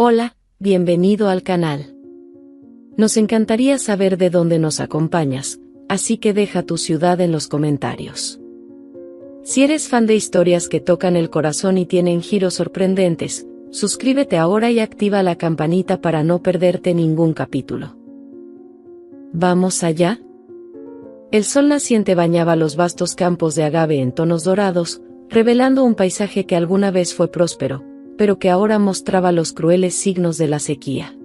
Hola, bienvenido al canal. Nos encantaría saber de dónde nos acompañas, así que deja tu ciudad en los comentarios. Si eres fan de historias que tocan el corazón y tienen giros sorprendentes, suscríbete ahora y activa la campanita para no perderte ningún capítulo. ¿Vamos allá? El sol naciente bañaba los vastos campos de agave en tonos dorados, revelando un paisaje que alguna vez fue próspero, pero que ahora mostraba los crueles signos de la sequía.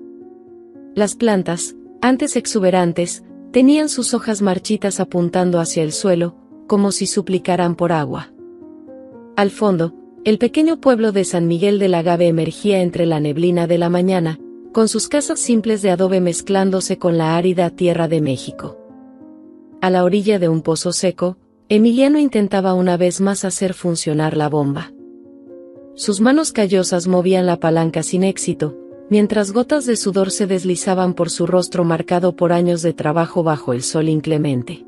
Las plantas, antes exuberantes, tenían sus hojas marchitas apuntando hacia el suelo, como si suplicaran por agua. Al fondo, el pequeño pueblo de San Miguel del Agave emergía entre la neblina de la mañana, con sus casas simples de adobe mezclándose con la árida tierra de México. A la orilla de un pozo seco, Emiliano intentaba una vez más hacer funcionar la bomba. Sus manos callosas movían la palanca sin éxito, mientras gotas de sudor se deslizaban por su rostro marcado por años de trabajo bajo el sol inclemente.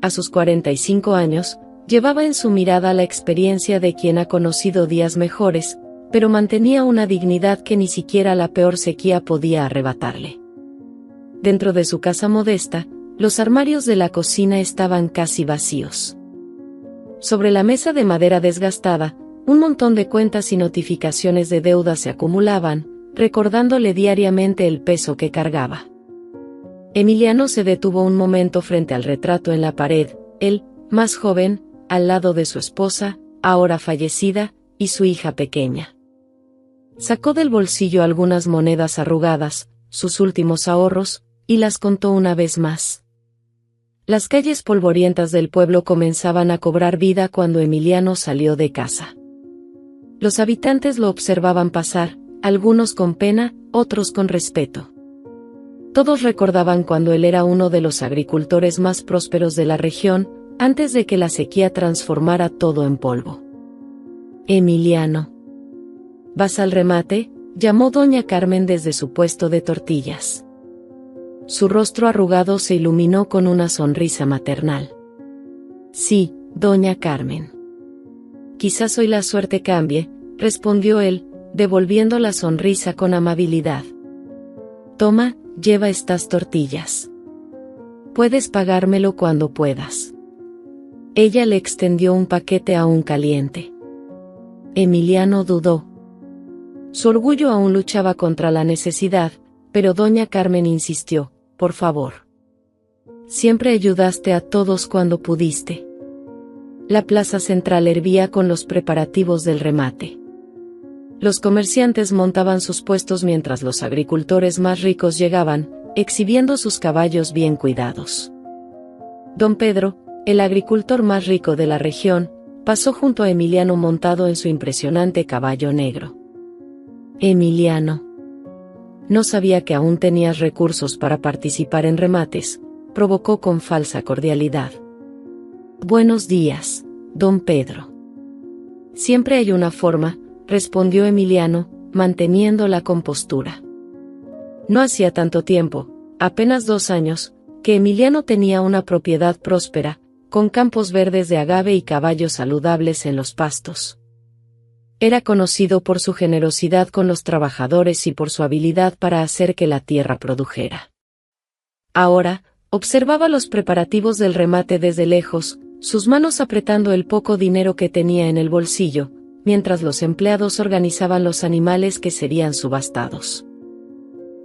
A sus 45 años, llevaba en su mirada la experiencia de quien ha conocido días mejores, pero mantenía una dignidad que ni siquiera la peor sequía podía arrebatarle. Dentro de su casa modesta, los armarios de la cocina estaban casi vacíos. Sobre la mesa de madera desgastada, un montón de cuentas y notificaciones de deuda se acumulaban, recordándole diariamente el peso que cargaba. Emiliano se detuvo un momento frente al retrato en la pared, él, más joven, al lado de su esposa, ahora fallecida, y su hija pequeña. Sacó del bolsillo algunas monedas arrugadas, sus últimos ahorros, y las contó una vez más. Las calles polvorientas del pueblo comenzaban a cobrar vida cuando Emiliano salió de casa. Los habitantes lo observaban pasar, algunos con pena, otros con respeto. Todos recordaban cuando él era uno de los agricultores más prósperos de la región, antes de que la sequía transformara todo en polvo. Emiliano. ¿Vas al remate?, llamó doña Carmen desde su puesto de tortillas. Su rostro arrugado se iluminó con una sonrisa maternal. Sí, doña Carmen. Quizás hoy la suerte cambie, respondió él, devolviendo la sonrisa con amabilidad. Toma, lleva estas tortillas. Puedes pagármelo cuando puedas. Ella le extendió un paquete aún caliente. Emiliano dudó. Su orgullo aún luchaba contra la necesidad, pero doña Carmen insistió, por favor. Siempre ayudaste a todos cuando pudiste. La plaza central hervía con los preparativos del remate. Los comerciantes montaban sus puestos mientras los agricultores más ricos llegaban, exhibiendo sus caballos bien cuidados. Don Pedro, el agricultor más rico de la región, pasó junto a Emiliano montado en su impresionante caballo negro. Emiliano. No sabía que aún tenías recursos para participar en remates, provocó con falsa cordialidad. Buenos días, don Pedro. Siempre hay una forma, respondió Emiliano, manteniendo la compostura. No hacía tanto tiempo, apenas 2 años, que Emiliano tenía una propiedad próspera, con campos verdes de agave y caballos saludables en los pastos. Era conocido por su generosidad con los trabajadores y por su habilidad para hacer que la tierra produjera. Ahora, observaba los preparativos del remate desde lejos, sus manos apretando el poco dinero que tenía en el bolsillo, mientras los empleados organizaban los animales que serían subastados.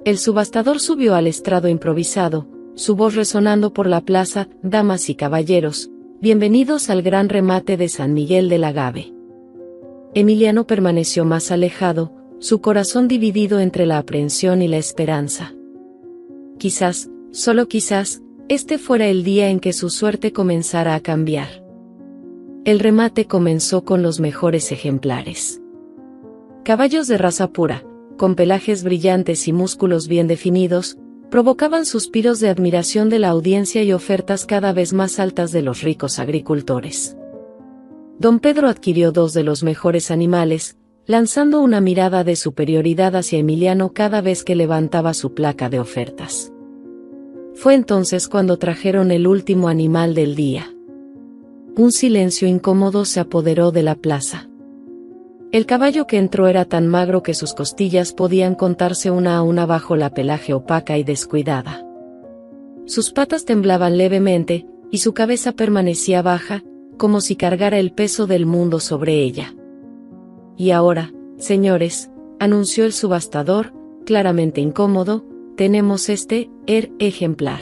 El subastador subió al estrado improvisado, su voz resonando por la plaza: damas y caballeros, bienvenidos al gran remate de San Miguel del Agave. Emiliano permaneció más alejado, su corazón dividido entre la aprehensión y la esperanza. Quizás, solo quizás, este fuera el día en que su suerte comenzara a cambiar. El remate comenzó con los mejores ejemplares. Caballos de raza pura, con pelajes brillantes y músculos bien definidos, provocaban suspiros de admiración de la audiencia y ofertas cada vez más altas de los ricos agricultores. Don Pedro adquirió 2 de los mejores animales, lanzando una mirada de superioridad hacia Emiliano cada vez que levantaba su placa de ofertas. Fue entonces cuando trajeron el último animal del día. Un silencio incómodo se apoderó de la plaza. El caballo que entró era tan magro que sus costillas podían contarse una a una bajo la pelaje opaca y descuidada. Sus patas temblaban levemente, y su cabeza permanecía baja, como si cargara el peso del mundo sobre ella. Y ahora, señores, anunció el subastador, claramente incómodo, tenemos este ejemplar.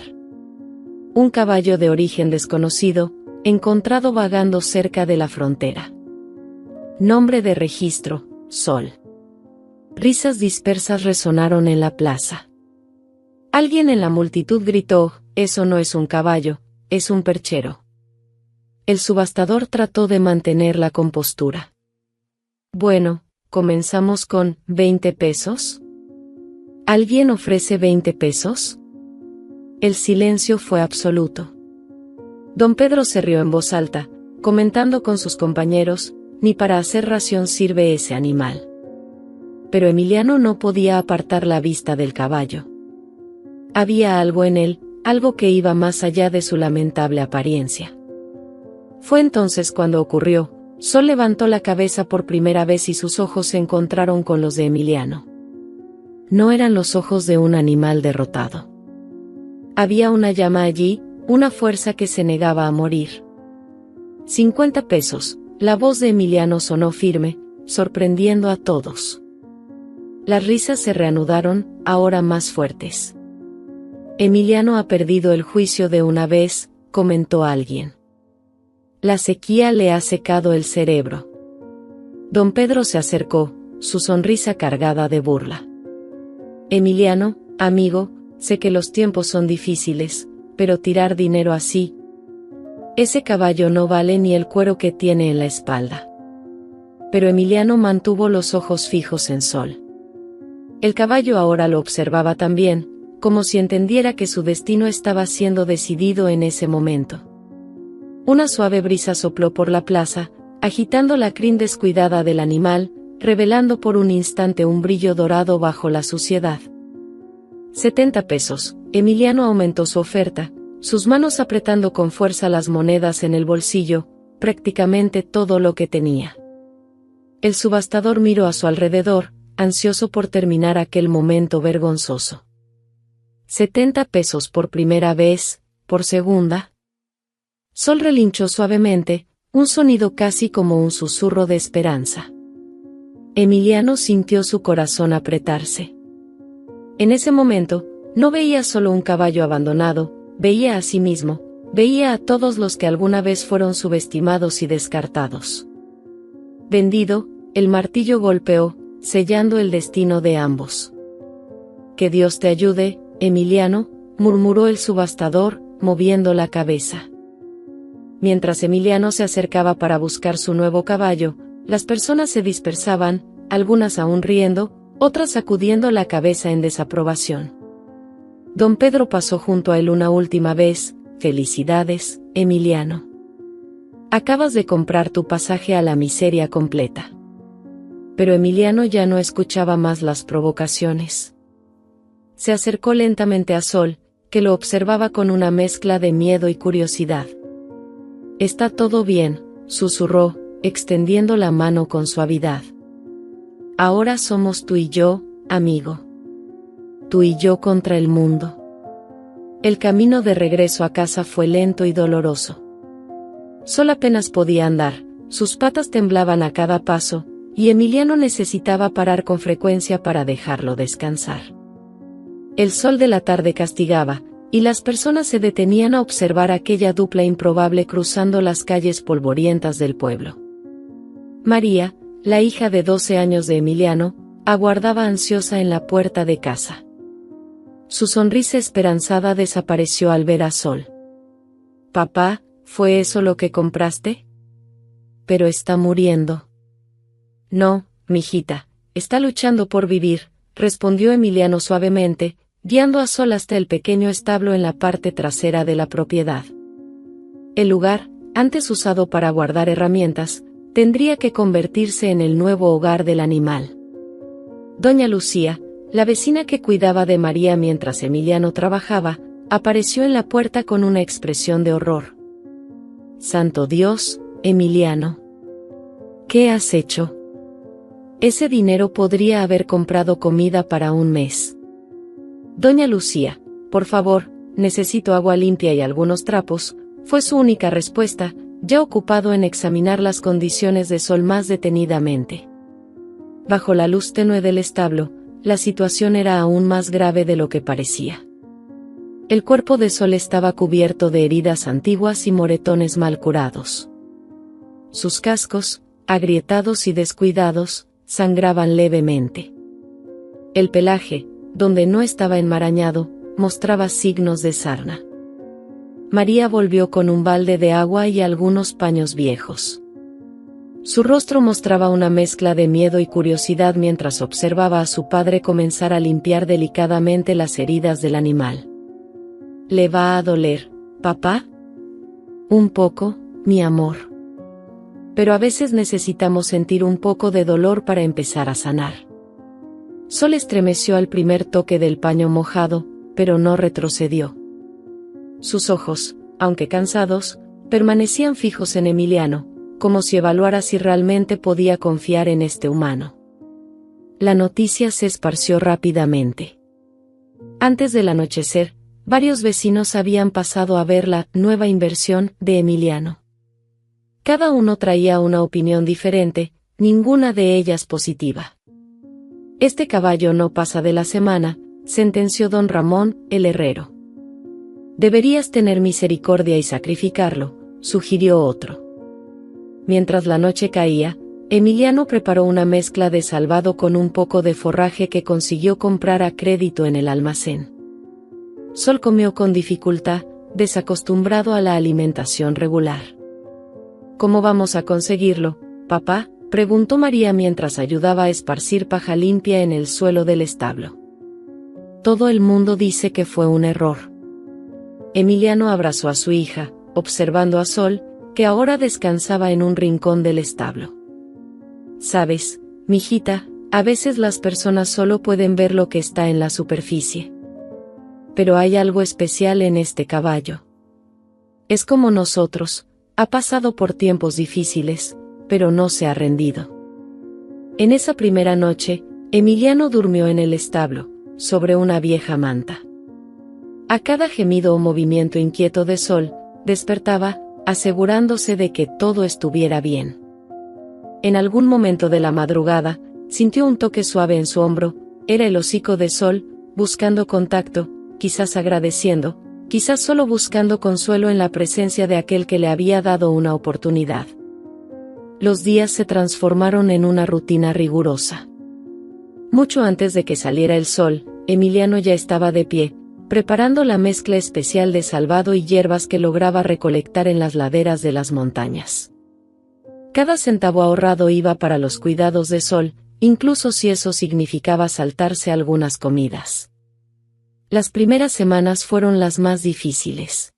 Un caballo de origen desconocido, encontrado vagando cerca de la frontera. Nombre de registro, Sol. Risas dispersas resonaron en la plaza. Alguien en la multitud gritó, eso no es un caballo, es un perchero. El subastador trató de mantener la compostura. Bueno, comenzamos con 20 pesos. ¿Alguien ofrece 20 pesos? El silencio fue absoluto. Don Pedro se rió en voz alta, comentando con sus compañeros, ni para hacer ración sirve ese animal. Pero Emiliano no podía apartar la vista del caballo. Había algo en él, algo que iba más allá de su lamentable apariencia. Fue entonces cuando ocurrió. Sol levantó la cabeza por primera vez y sus ojos se encontraron con los de Emiliano. No eran los ojos de un animal derrotado. Había una llama allí, una fuerza que se negaba a morir. 50 pesos. La voz de Emiliano sonó firme, sorprendiendo a todos. Las risas se reanudaron, ahora más fuertes. Emiliano ha perdido el juicio de una vez, comentó alguien. La sequía le ha secado el cerebro. Don Pedro se acercó, su sonrisa cargada de burla. Emiliano, amigo, sé que los tiempos son difíciles, pero tirar dinero así. Ese caballo no vale ni el cuero que tiene en la espalda. Pero Emiliano mantuvo los ojos fijos en Sol. El caballo ahora lo observaba también, como si entendiera que su destino estaba siendo decidido en ese momento. Una suave brisa sopló por la plaza, agitando la crin descuidada del animal, revelando por un instante un brillo dorado bajo la suciedad. 70 pesos. Emiliano aumentó su oferta, sus manos apretando con fuerza las monedas en el bolsillo, prácticamente todo lo que tenía. El subastador miró a su alrededor, ansioso por terminar aquel momento vergonzoso. 70 pesos por primera vez, por segunda. Sol relinchó suavemente, un sonido casi como un susurro de esperanza. Emiliano sintió su corazón apretarse. En ese momento, no veía solo un caballo abandonado, veía a sí mismo, veía a todos los que alguna vez fueron subestimados y descartados. Vendido, el martillo golpeó, sellando el destino de ambos. Que Dios te ayude, Emiliano, murmuró el subastador, moviendo la cabeza. Mientras Emiliano se acercaba para buscar su nuevo caballo, las personas se dispersaban, algunas aún riendo, otras sacudiendo la cabeza en desaprobación. Don Pedro pasó junto a él una última vez. Felicidades, Emiliano. Acabas de comprar tu pasaje a la miseria completa. Pero Emiliano ya no escuchaba más las provocaciones. Se acercó lentamente a Sol, que lo observaba con una mezcla de miedo y curiosidad. Está todo bien, susurró, extendiendo la mano con suavidad. Ahora somos tú y yo, amigo. Tú y yo contra el mundo. El camino de regreso a casa fue lento y doloroso. Sol apenas podía andar, sus patas temblaban a cada paso, y Emiliano necesitaba parar con frecuencia para dejarlo descansar. El sol de la tarde castigaba, y las personas se detenían a observar aquella dupla improbable cruzando las calles polvorientas del pueblo. María, la hija de 12 años de Emiliano, aguardaba ansiosa en la puerta de casa. Su sonrisa esperanzada desapareció al ver a Sol. «Papá, ¿fue eso lo que compraste?» «Pero está muriendo». «No, mijita, está luchando por vivir», respondió Emiliano suavemente, guiando a Sol hasta el pequeño establo en la parte trasera de la propiedad. El lugar, antes usado para guardar herramientas, tendría que convertirse en el nuevo hogar del animal. Doña Lucía, la vecina que cuidaba de María mientras Emiliano trabajaba, apareció en la puerta con una expresión de horror. «Santo Dios, Emiliano. ¿Qué has hecho?» Ese dinero podría haber comprado comida para un mes. Doña Lucía, por favor, necesito agua limpia y algunos trapos, fue su única respuesta, ya ocupado en examinar las condiciones de Sol más detenidamente. Bajo la luz tenue del establo, la situación era aún más grave de lo que parecía. El cuerpo de Sol estaba cubierto de heridas antiguas y moretones mal curados. Sus cascos, agrietados y descuidados, sangraban levemente. El pelaje, donde no estaba enmarañado, mostraba signos de sarna. María volvió con un balde de agua y algunos paños viejos. Su rostro mostraba una mezcla de miedo y curiosidad mientras observaba a su padre comenzar a limpiar delicadamente las heridas del animal. ¿Le va a doler, papá? Un poco, mi amor. Pero a veces necesitamos sentir un poco de dolor para empezar a sanar. Sol estremeció al primer toque del paño mojado, pero no retrocedió. Sus ojos, aunque cansados, permanecían fijos en Emiliano, como si evaluara si realmente podía confiar en este humano. La noticia se esparció rápidamente. Antes del anochecer, varios vecinos habían pasado a ver la nueva inversión de Emiliano. Cada uno traía una opinión diferente, ninguna de ellas positiva. Este caballo no pasa de la semana, sentenció don Ramón, el herrero. Deberías tener misericordia y sacrificarlo, sugirió otro. Mientras la noche caía, Emiliano preparó una mezcla de salvado con un poco de forraje que consiguió comprar a crédito en el almacén. Sol comió con dificultad, desacostumbrado a la alimentación regular. ¿Cómo vamos a conseguirlo, papá?, preguntó María mientras ayudaba a esparcir paja limpia en el suelo del establo. Todo el mundo dice que fue un error. Emiliano abrazó a su hija, observando a Sol, que ahora descansaba en un rincón del establo. Sabes, mijita, a veces las personas solo pueden ver lo que está en la superficie. Pero hay algo especial en este caballo. Es como nosotros, ha pasado por tiempos difíciles, pero no se ha rendido. En esa primera noche, Emiliano durmió en el establo, sobre una vieja manta. A cada gemido o movimiento inquieto de Sol, despertaba, asegurándose de que todo estuviera bien. En algún momento de la madrugada, sintió un toque suave en su hombro, era el hocico de Sol, buscando contacto, quizás agradeciendo, quizás solo buscando consuelo en la presencia de aquel que le había dado una oportunidad. Los días se transformaron en una rutina rigurosa. Mucho antes de que saliera el sol, Emiliano ya estaba de pie, preparando la mezcla especial de salvado y hierbas que lograba recolectar en las laderas de las montañas. Cada centavo ahorrado iba para los cuidados de Sol, incluso si eso significaba saltarse algunas comidas. Las primeras semanas fueron las más difíciles.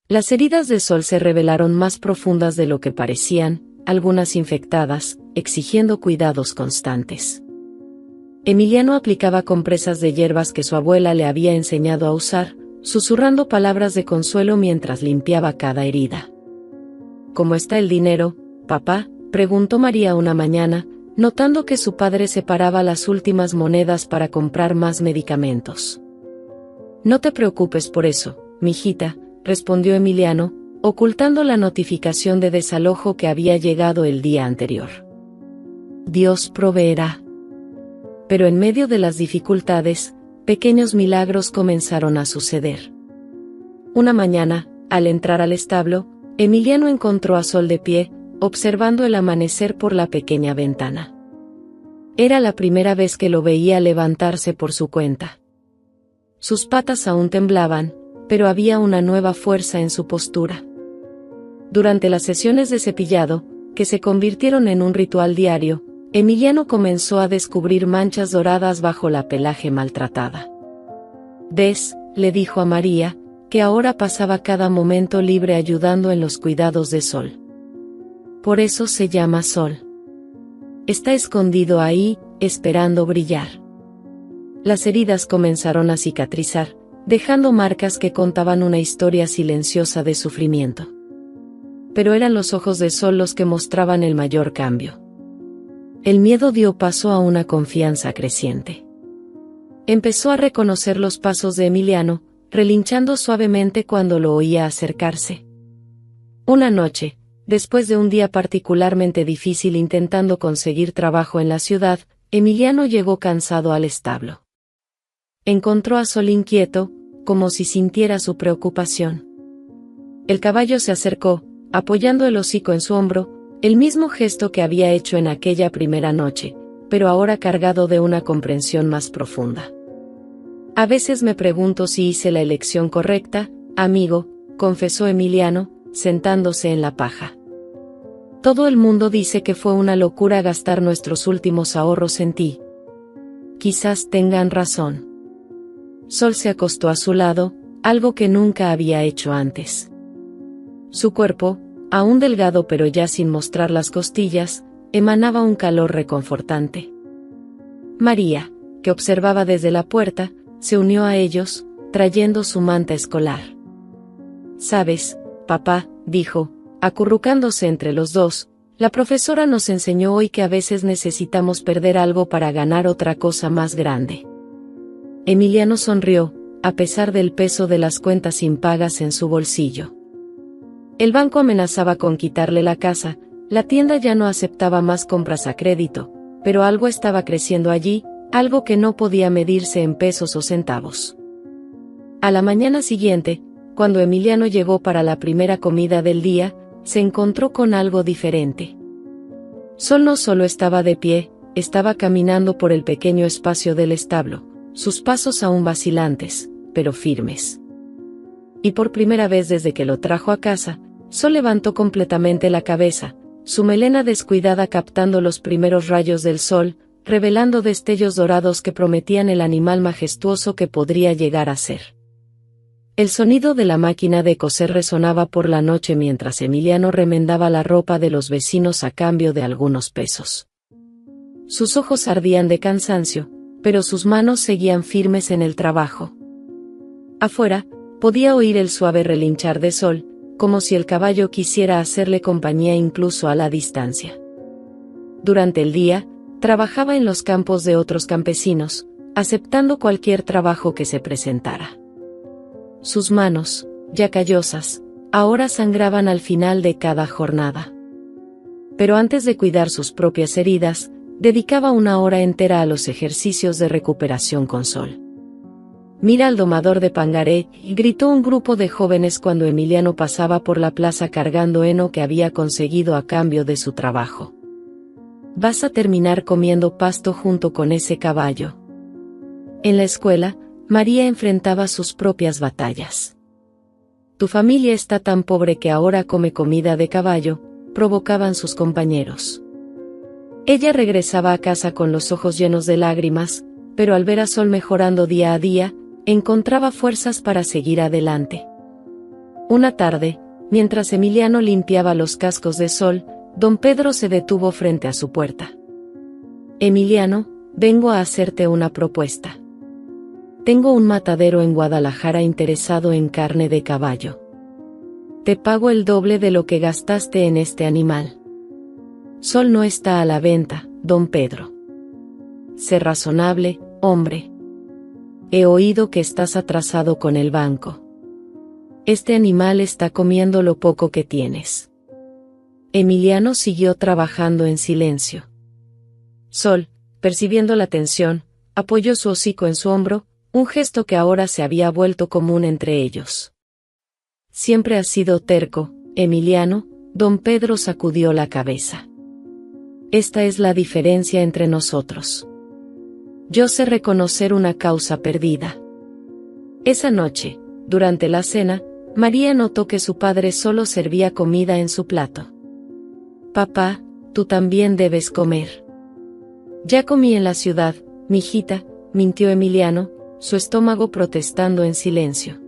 Las heridas de Sol se revelaron más profundas de lo que parecían, algunas infectadas, exigiendo cuidados constantes. Emiliano aplicaba compresas de hierbas que su abuela le había enseñado a usar, susurrando palabras de consuelo mientras limpiaba cada herida. ¿Cómo está el dinero, papá?, preguntó María una mañana, notando que su padre separaba las últimas monedas para comprar más medicamentos. No te preocupes por eso, mijita, respondió Emiliano, ocultando la notificación de desalojo que había llegado el día anterior. Dios proveerá. Pero en medio de las dificultades, pequeños milagros comenzaron a suceder. Una mañana, al entrar al establo, Emiliano encontró a Sol de pie, observando el amanecer por la pequeña ventana. Era la primera vez que lo veía levantarse por su cuenta. Sus patas aún temblaban, pero había una nueva fuerza en su postura. Durante las sesiones de cepillado, que se convirtieron en un ritual diario, Emiliano comenzó a descubrir manchas doradas bajo la pelaje maltratada. «¿Ves?», le dijo a María, que ahora pasaba cada momento libre ayudando en los cuidados de Sol. Por eso se llama Sol. Está escondido ahí, esperando brillar. Las heridas comenzaron a cicatrizar, dejando marcas que contaban una historia silenciosa de sufrimiento. Pero eran los ojos de Sol los que mostraban el mayor cambio. El miedo dio paso a una confianza creciente. Empezó a reconocer los pasos de Emiliano, relinchando suavemente cuando lo oía acercarse. Una noche, después de un día particularmente difícil intentando conseguir trabajo en la ciudad, Emiliano llegó cansado al establo. Encontró a Sol inquieto, como si sintiera su preocupación. El caballo se acercó, apoyando el hocico en su hombro, el mismo gesto que había hecho en aquella primera noche, pero ahora cargado de una comprensión más profunda. A veces me pregunto si hice la elección correcta, amigo, confesó Emiliano, sentándose en la paja. Todo el mundo dice que fue una locura gastar nuestros últimos ahorros en ti. Quizás tengan razón. Sol se acostó a su lado, algo que nunca había hecho antes. Su cuerpo, aún delgado pero ya sin mostrar las costillas, emanaba un calor reconfortante. María, que observaba desde la puerta, se unió a ellos, trayendo su manta escolar. «Sabes, papá», dijo, acurrucándose entre los dos, «la profesora nos enseñó hoy que a veces necesitamos perder algo para ganar otra cosa más grande». Emiliano sonrió, a pesar del peso de las cuentas impagas en su bolsillo. El banco amenazaba con quitarle la casa, la tienda ya no aceptaba más compras a crédito, pero algo estaba creciendo allí, algo que no podía medirse en pesos o centavos. A la mañana siguiente, cuando Emiliano llegó para la primera comida del día, se encontró con algo diferente. Sol no solo estaba de pie, estaba caminando por el pequeño espacio del establo, sus pasos aún vacilantes, pero firmes. Y por primera vez desde que lo trajo a casa, Sol levantó completamente la cabeza, su melena descuidada captando los primeros rayos del sol, revelando destellos dorados que prometían el animal majestuoso que podría llegar a ser. El sonido de la máquina de coser resonaba por la noche mientras Emiliano remendaba la ropa de los vecinos a cambio de algunos pesos. Sus ojos ardían de cansancio, pero sus manos seguían firmes en el trabajo. Afuera, podía oír el suave relinchar de Sol, como si el caballo quisiera hacerle compañía incluso a la distancia. Durante el día, trabajaba en los campos de otros campesinos, aceptando cualquier trabajo que se presentara. Sus manos, ya callosas, ahora sangraban al final de cada jornada. Pero antes de cuidar sus propias heridas, dedicaba una hora entera a los ejercicios de recuperación con Sol. «Mira al domador de Pangaré», gritó un grupo de jóvenes cuando Emiliano pasaba por la plaza cargando heno que había conseguido a cambio de su trabajo. «Vas a terminar comiendo pasto junto con ese caballo». En la escuela, María enfrentaba sus propias batallas. «Tu familia está tan pobre que ahora come comida de caballo», provocaban sus compañeros. Ella regresaba a casa con los ojos llenos de lágrimas, pero al ver a Sol mejorando día a día, encontraba fuerzas para seguir adelante. Una tarde, mientras Emiliano limpiaba los cascos de Sol, don Pedro se detuvo frente a su puerta. «Emiliano, vengo a hacerte una propuesta. Tengo un matadero en Guadalajara interesado en carne de caballo. Te pago el doble de lo que gastaste en este animal». «Sol no está a la venta, don Pedro. Sé razonable, hombre. He oído que estás atrasado con el banco. Este animal está comiendo lo poco que tienes». Emiliano siguió trabajando en silencio. Sol, percibiendo la tensión, apoyó su hocico en su hombro, un gesto que ahora se había vuelto común entre ellos. «Siempre has sido terco, Emiliano», don Pedro sacudió la cabeza. «Esta es la diferencia entre nosotros. Yo sé reconocer una causa perdida». Esa noche, durante la cena, María notó que su padre solo servía comida en su plato. «Papá, tú también debes comer». «Ya comí en la ciudad, mijita», mintió Emiliano, su estómago protestando en silencio.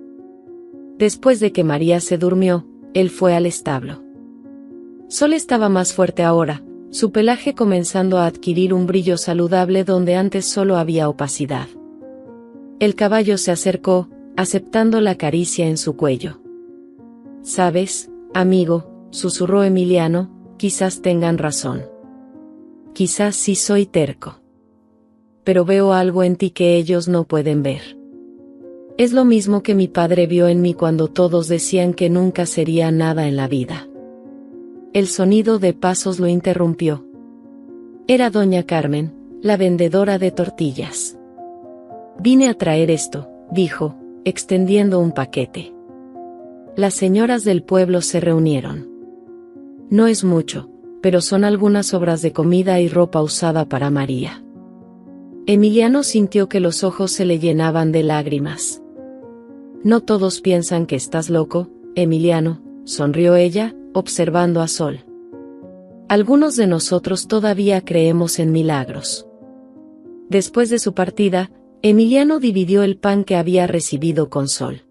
Después de que María se durmió, él fue al establo. Sol estaba más fuerte ahora, su pelaje comenzando a adquirir un brillo saludable donde antes solo había opacidad. El caballo se acercó, aceptando la caricia en su cuello. «¿Sabes, amigo?», susurró Emiliano, «quizás tengan razón. quizás sí soy terco. Pero veo algo en ti que ellos no pueden ver. Es lo mismo que mi padre vio en mí cuando todos decían que nunca sería nada en la vida. El sonido de pasos lo interrumpió. Era doña Carmen, la vendedora de tortillas. Vine a traer esto, dijo, extendiendo un paquete. Las señoras del pueblo se reunieron. No es mucho, pero son algunas sobras de comida y ropa usada para María. Emiliano sintió que los ojos se le llenaban de lágrimas. No todos piensan que estás loco, Emiliano, sonrió ella, observando a Sol. Algunos de nosotros todavía creemos en milagros. Después de su partida, Emiliano dividió el pan que había recibido con Sol.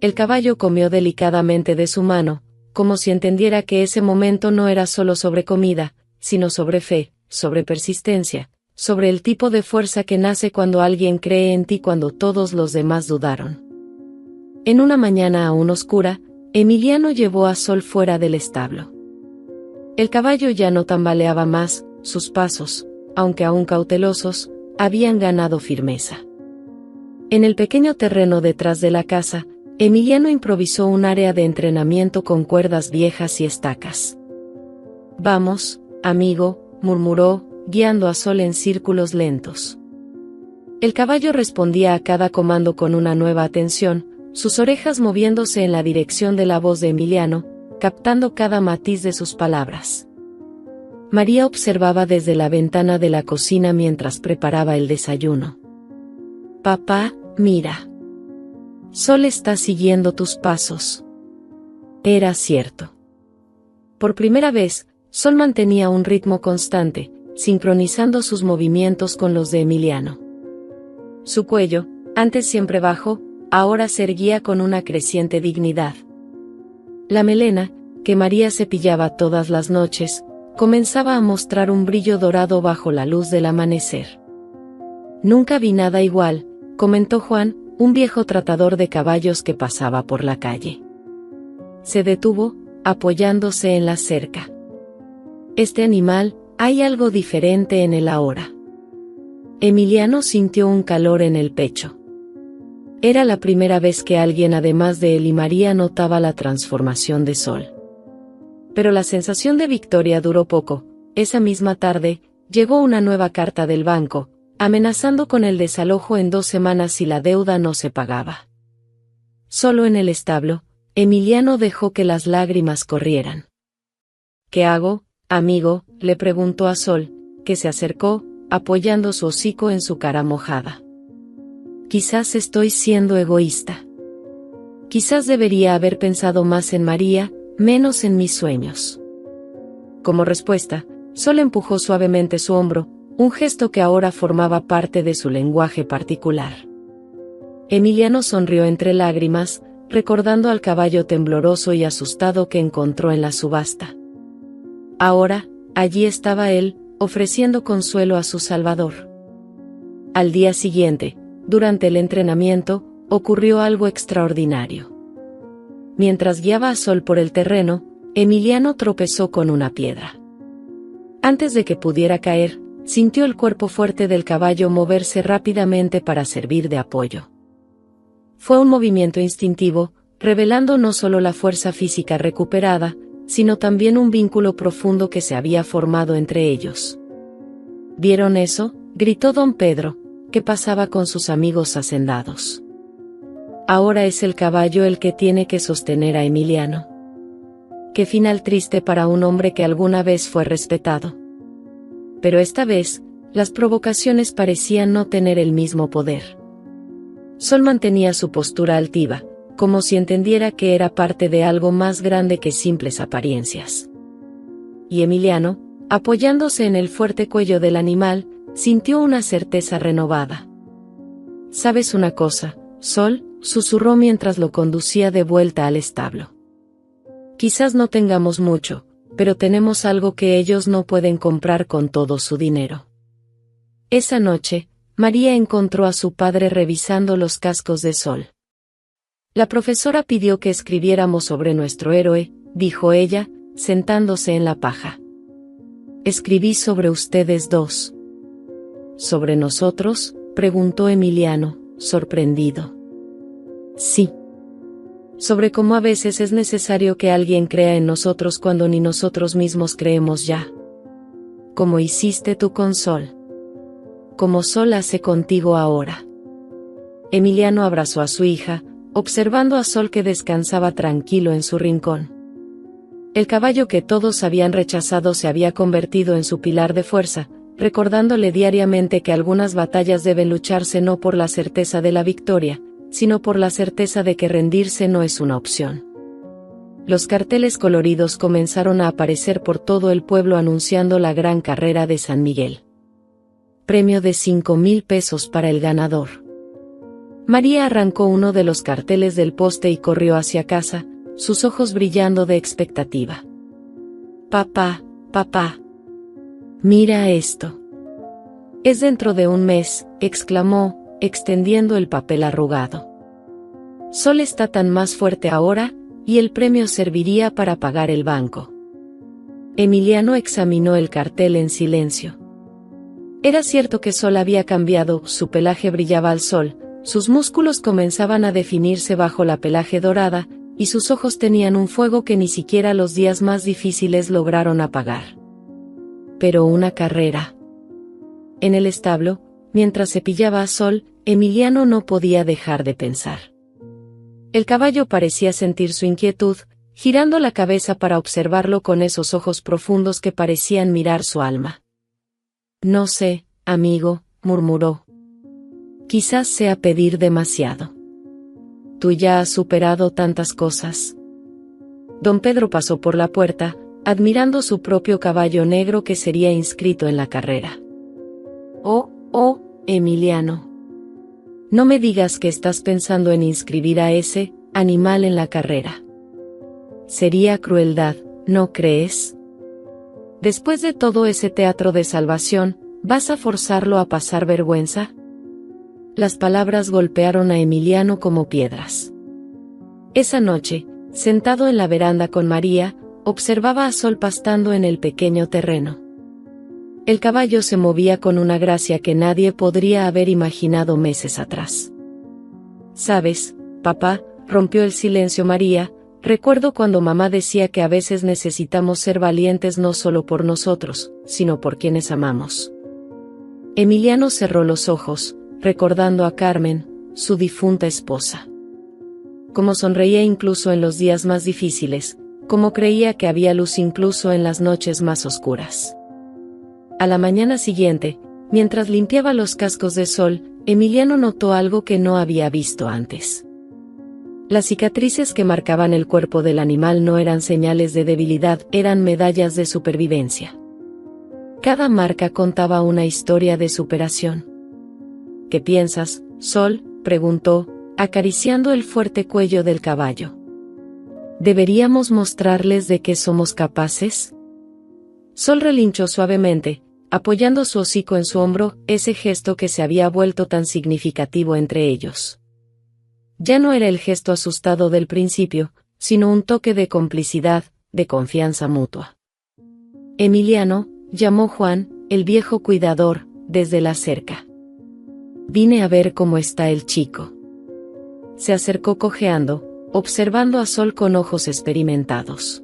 El caballo comió delicadamente de su mano, como si entendiera que ese momento no era solo sobre comida, sino sobre fe, sobre persistencia, sobre el tipo de fuerza que nace cuando alguien cree en ti cuando todos los demás dudaron. En una mañana aún oscura, Emiliano llevó a Sol fuera del establo. El caballo ya no tambaleaba más, sus pasos, aunque aún cautelosos, habían ganado firmeza. En el pequeño terreno detrás de la casa, Emiliano improvisó un área de entrenamiento con cuerdas viejas y estacas. Vamos, amigo, murmuró, guiando a Sol en círculos lentos. El caballo respondía a cada comando con una nueva atención, sus orejas moviéndose en la dirección de la voz de Emiliano, captando cada matiz de sus palabras. María observaba desde la ventana de la cocina mientras preparaba el desayuno. Papá, mira. Sol está siguiendo tus pasos. Era cierto. Por primera vez, Sol mantenía un ritmo constante, sincronizando sus movimientos con los de Emiliano. Su cuello, antes siempre bajo, ahora se erguía con una creciente dignidad. La melena, que María cepillaba todas las noches, comenzaba a mostrar un brillo dorado bajo la luz del amanecer. Nunca vi nada igual, comentó Juan, un viejo tratador de caballos que pasaba por la calle. Se detuvo, apoyándose en la cerca. Este animal, hay algo diferente en él ahora. Emiliano sintió un calor en el pecho. Era la primera vez que alguien además de él y María notaba la transformación de Sol. Pero la sensación de victoria duró poco. Esa misma tarde, llegó una nueva carta del banco, amenazando con el desalojo en 2 semanas si la deuda no se pagaba. Solo en el establo, Emiliano dejó que las lágrimas corrieran. ¿Qué hago, amigo?, le preguntó a Sol, que se acercó, apoyando su hocico en su cara mojada. Quizás estoy siendo egoísta. Quizás debería haber pensado más en María, menos en mis sueños. Como respuesta, Sol empujó suavemente su hombro, un gesto que ahora formaba parte de su lenguaje particular. Emiliano sonrió entre lágrimas, recordando al caballo tembloroso y asustado que encontró en la subasta. Ahora, allí estaba él, ofreciendo consuelo a su salvador. Al día siguiente, durante el entrenamiento, ocurrió algo extraordinario. Mientras guiaba a Sol por el terreno, Emiliano tropezó con una piedra. Antes de que pudiera caer, sintió el cuerpo fuerte del caballo moverse rápidamente para servir de apoyo. Fue un movimiento instintivo, revelando no solo la fuerza física recuperada, sino también un vínculo profundo que se había formado entre ellos. ¿Vieron eso?, gritó don Pedro, que pasaba con sus amigos hacendados. Ahora es el caballo el que tiene que sostener a Emiliano. Qué final triste para un hombre que alguna vez fue respetado. Pero esta vez, las provocaciones parecían no tener el mismo poder. Sol mantenía su postura altiva, como si entendiera que era parte de algo más grande que simples apariencias. Y Emiliano, apoyándose en el fuerte cuello del animal, sintió una certeza renovada. ¿Sabes una cosa, Sol?, susurró mientras lo conducía de vuelta al establo. Quizás no tengamos mucho, pero tenemos algo que ellos no pueden comprar con todo su dinero. Esa noche, María encontró a su padre revisando los cascos de Sol. La profesora pidió que escribiéramos sobre nuestro héroe, dijo ella, sentándose en la paja. Escribí sobre ustedes dos. ¿Sobre nosotros?, preguntó Emiliano, sorprendido. Sí. Sobre cómo a veces es necesario que alguien crea en nosotros cuando ni nosotros mismos creemos ya. Como hiciste tú con Sol. Como Sol hace contigo ahora. Emiliano abrazó a su hija, observando a Sol que descansaba tranquilo en su rincón. El caballo que todos habían rechazado se había convertido en su pilar de fuerza, recordándole diariamente que algunas batallas deben lucharse no por la certeza de la victoria, sino por la certeza de que rendirse no es una opción. Los carteles coloridos comenzaron a aparecer por todo el pueblo anunciando la gran carrera de San Miguel. Premio de 5,000 pesos para el ganador. María arrancó uno de los carteles del poste y corrió hacia casa, sus ojos brillando de expectativa. Papá, papá. Mira esto. Es dentro de un mes, exclamó, extendiendo el papel arrugado. Sol está tan más fuerte ahora, y el premio serviría para pagar el banco. Emiliano examinó el cartel en silencio. Era cierto que Sol había cambiado, su pelaje brillaba al sol, sus músculos comenzaban a definirse bajo la pelaje dorada, y sus ojos tenían un fuego que ni siquiera los días más difíciles lograron apagar. Pero una carrera. En el establo, mientras cepillaba a Sol, Emiliano no podía dejar de pensar. El caballo parecía sentir su inquietud, girando la cabeza para observarlo con esos ojos profundos que parecían mirar su alma. No sé, amigo, murmuró. Quizás sea pedir demasiado. Tú ya has superado tantas cosas. Don Pedro pasó por la puerta, admirando su propio caballo negro que sería inscrito en la carrera. Oh, Emiliano. No me digas que estás pensando en inscribir a ese animal en la carrera. Sería crueldad, ¿no crees? Después de todo ese teatro de salvación, ¿vas a forzarlo a pasar vergüenza? Las palabras golpearon a Emiliano como piedras. Esa noche, sentado en la veranda con María, observaba a Sol pastando en el pequeño terreno. El caballo se movía con una gracia que nadie podría haber imaginado meses atrás. ¿Sabes, papá?, rompió el silencio María, recuerdo cuando mamá decía que a veces necesitamos ser valientes no solo por nosotros, sino por quienes amamos. Emiliano cerró los ojos, recordando a Carmen, su difunta esposa. Cómo sonreía incluso en los días más difíciles, cómo creía que había luz incluso en las noches más oscuras. A la mañana siguiente, mientras limpiaba los cascos de Sol, Emiliano notó algo que no había visto antes. Las cicatrices que marcaban el cuerpo del animal no eran señales de debilidad, eran medallas de supervivencia. Cada marca contaba una historia de superación. ¿Qué piensas, Sol?, preguntó, acariciando el fuerte cuello del caballo. ¿Deberíamos mostrarles de qué somos capaces? Sol relinchó suavemente, apoyando su hocico en su hombro, ese gesto que se había vuelto tan significativo entre ellos. Ya no era el gesto asustado del principio, sino un toque de complicidad, de confianza mutua. Emiliano, llamó Juan, el viejo cuidador, desde la cerca. Vine a ver cómo está el chico. Se acercó cojeando, observando a Sol con ojos experimentados.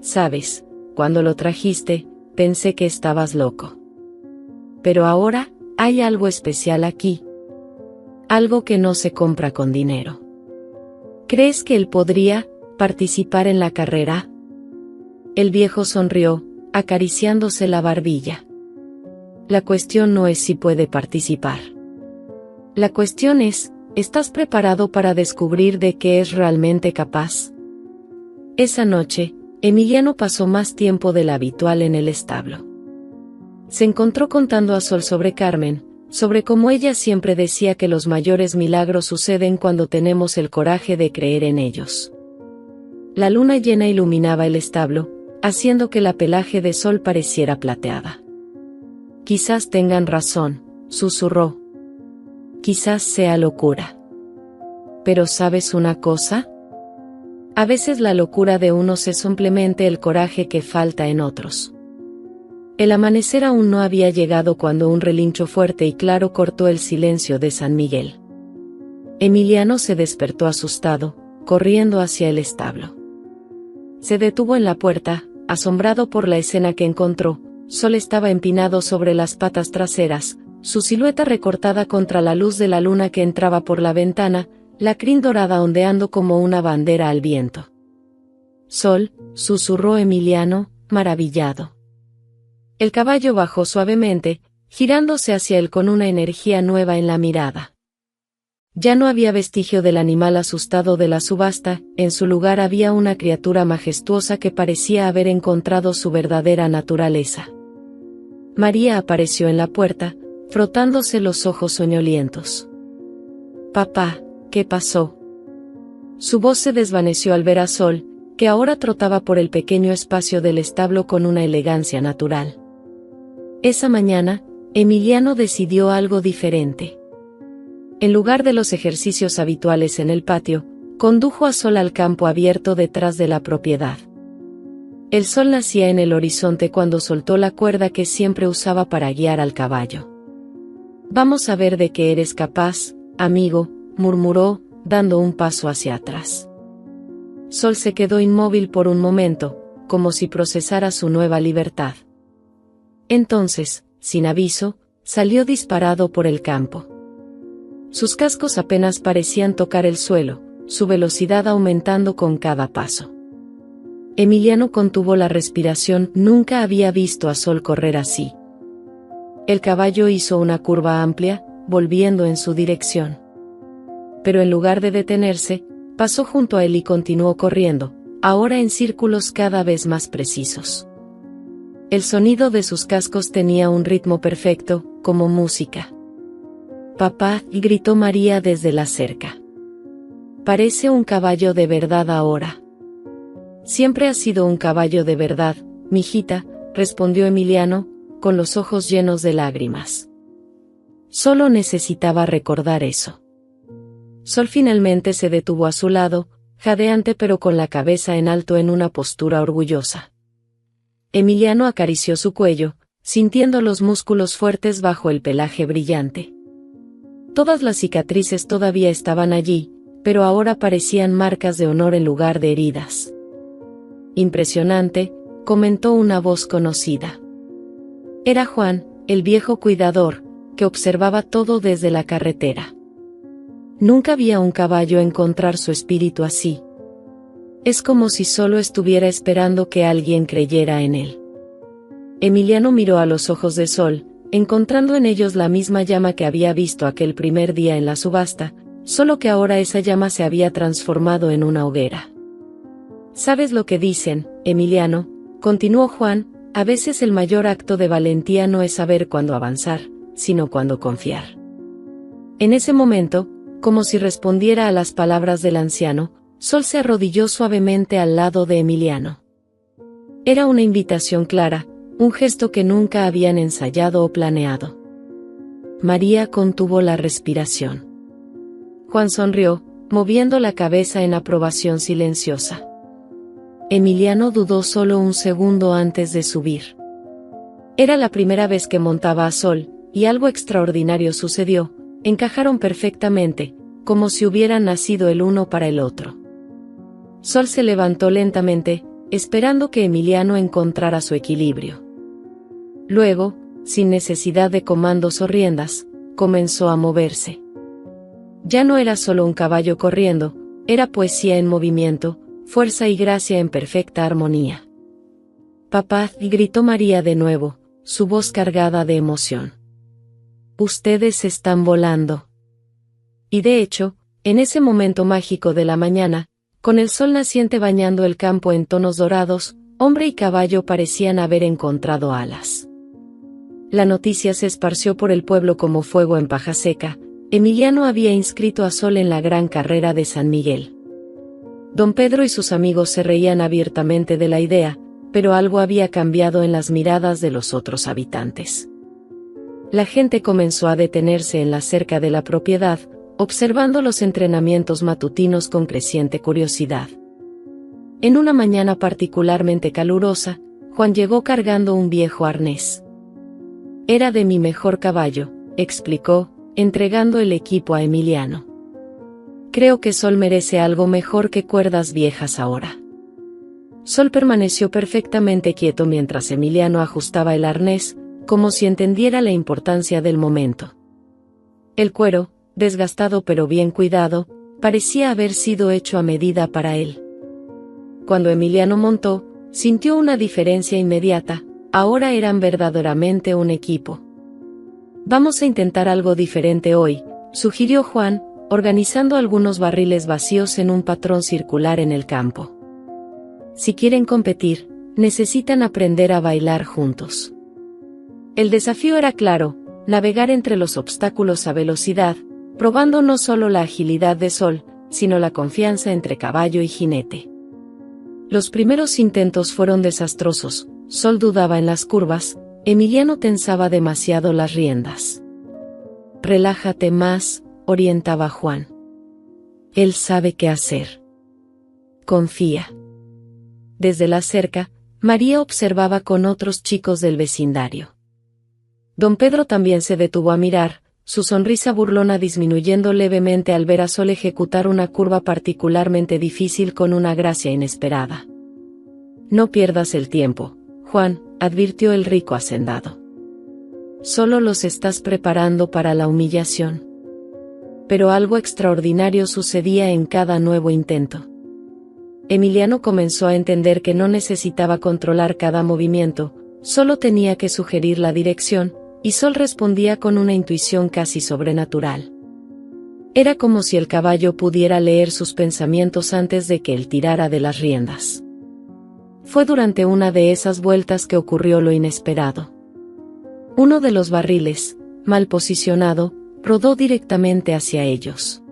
Sabes, cuando lo trajiste, pensé que estabas loco. Pero ahora, hay algo especial aquí. Algo que no se compra con dinero. ¿Crees que él podría participar en la carrera? El viejo sonrió, acariciándose la barbilla. La cuestión no es si puede participar. La cuestión es, ¿estás preparado para descubrir de qué es realmente capaz? Esa noche, Emiliano pasó más tiempo del habitual en el establo. Se encontró contando a Sol sobre Carmen, sobre cómo ella siempre decía que los mayores milagros suceden cuando tenemos el coraje de creer en ellos. La luna llena iluminaba el establo, haciendo que la pelaje de Sol pareciera plateada. Quizás tengan razón, susurró. Quizás sea locura. Pero ¿sabes una cosa? A veces la locura de unos es simplemente el coraje que falta en otros. El amanecer aún no había llegado cuando un relincho fuerte y claro cortó el silencio de San Miguel. Emiliano se despertó asustado, corriendo hacia el establo. Se detuvo en la puerta, asombrado por la escena que encontró. Sol estaba empinado sobre las patas traseras, su silueta recortada contra la luz de la luna que entraba por la ventana, la crin dorada ondeando como una bandera al viento. Sol, susurró Emiliano, maravillado. El caballo bajó suavemente, girándose hacia él con una energía nueva en la mirada. Ya no había vestigio del animal asustado de la subasta, en su lugar había una criatura majestuosa que parecía haber encontrado su verdadera naturaleza. María apareció en la puerta, frotándose los ojos soñolientos. «Papá, ¿qué pasó?». Su voz se desvaneció al ver a Sol, que ahora trotaba por el pequeño espacio del establo con una elegancia natural. Esa mañana, Emiliano decidió algo diferente. En lugar de los ejercicios habituales en el patio, condujo a Sol al campo abierto detrás de la propiedad. El sol nacía en el horizonte cuando soltó la cuerda que siempre usaba para guiar al caballo. «Vamos a ver de qué eres capaz, amigo», murmuró, dando un paso hacia atrás. Sol se quedó inmóvil por un momento, como si procesara su nueva libertad. Entonces, sin aviso, salió disparado por el campo. Sus cascos apenas parecían tocar el suelo, su velocidad aumentando con cada paso. Emiliano contuvo la respiración, nunca había visto a Sol correr así. El caballo hizo una curva amplia, volviendo en su dirección. Pero en lugar de detenerse, pasó junto a él y continuó corriendo, ahora en círculos cada vez más precisos. El sonido de sus cascos tenía un ritmo perfecto, como música. «Papá», gritó María desde la cerca. «Parece un caballo de verdad ahora». «Siempre ha sido un caballo de verdad, mijita», respondió Emiliano, con los ojos llenos de lágrimas. Solo necesitaba recordar eso. Sol finalmente se detuvo a su lado, jadeante pero con la cabeza en alto en una postura orgullosa. Emiliano acarició su cuello, sintiendo los músculos fuertes bajo el pelaje brillante. Todas las cicatrices todavía estaban allí, pero ahora parecían marcas de honor en lugar de heridas. «Impresionante», comentó una voz conocida. Era Juan, el viejo cuidador, que observaba todo desde la carretera. Nunca vi a un caballo encontrar su espíritu así. Es como si solo estuviera esperando que alguien creyera en él. Emiliano miró a los ojos de Sol, encontrando en ellos la misma llama que había visto aquel primer día en la subasta, solo que ahora esa llama se había transformado en una hoguera. «¿Sabes lo que dicen, Emiliano?», continuó Juan, «a veces el mayor acto de valentía no es saber cuándo avanzar, sino cuándo confiar». En ese momento, como si respondiera a las palabras del anciano, Sol se arrodilló suavemente al lado de Emiliano. Era una invitación clara, un gesto que nunca habían ensayado o planeado. María contuvo la respiración. Juan sonrió, moviendo la cabeza en aprobación silenciosa. Emiliano dudó solo un segundo antes de subir. Era la primera vez que montaba a Sol, y algo extraordinario sucedió, encajaron perfectamente, como si hubieran nacido el uno para el otro. Sol se levantó lentamente, esperando que Emiliano encontrara su equilibrio. Luego, sin necesidad de comandos o riendas, comenzó a moverse. Ya no era solo un caballo corriendo, era poesía en movimiento, fuerza y gracia en perfecta armonía. «Papá», gritó María de nuevo, su voz cargada de emoción. «Ustedes están volando». Y de hecho, en ese momento mágico de la mañana, con el sol naciente bañando el campo en tonos dorados, hombre y caballo parecían haber encontrado alas. La noticia se esparció por el pueblo como fuego en paja seca. Emiliano había inscrito a Sol en la gran carrera de San Miguel. Don Pedro y sus amigos se reían abiertamente de la idea, pero algo había cambiado en las miradas de los otros habitantes. La gente comenzó a detenerse en la cerca de la propiedad, observando los entrenamientos matutinos con creciente curiosidad. En una mañana particularmente calurosa, Juan llegó cargando un viejo arnés. Era de mi mejor caballo, explicó, entregando el equipo a Emiliano. Creo que Sol merece algo mejor que cuerdas viejas ahora. Sol permaneció perfectamente quieto mientras Emiliano ajustaba el arnés, como si entendiera la importancia del momento. El cuero, desgastado pero bien cuidado, parecía haber sido hecho a medida para él. Cuando Emiliano montó, sintió una diferencia inmediata, ahora eran verdaderamente un equipo. Vamos a intentar algo diferente hoy, sugirió Juan, organizando algunos barriles vacíos en un patrón circular en el campo. Si quieren competir, necesitan aprender a bailar juntos. El desafío era claro, navegar entre los obstáculos a velocidad, probando no solo la agilidad de Sol, sino la confianza entre caballo y jinete. Los primeros intentos fueron desastrosos, Sol dudaba en las curvas, Emiliano tensaba demasiado las riendas. Relájate más, orientaba Juan. Él sabe qué hacer. Confía. Desde la cerca, María observaba con otros chicos del vecindario. Don Pedro también se detuvo a mirar, su sonrisa burlona disminuyendo levemente al ver a Sol ejecutar una curva particularmente difícil con una gracia inesperada. No pierdas el tiempo, Juan, advirtió el rico hacendado. Solo los estás preparando para la humillación. Pero algo extraordinario sucedía en cada nuevo intento. Emiliano comenzó a entender que no necesitaba controlar cada movimiento, solo tenía que sugerir la dirección, y Sol respondía con una intuición casi sobrenatural. Era como si el caballo pudiera leer sus pensamientos antes de que él tirara de las riendas. Fue durante una de esas vueltas que ocurrió lo inesperado. Uno de los barriles, mal posicionado, rodó directamente hacia ellos.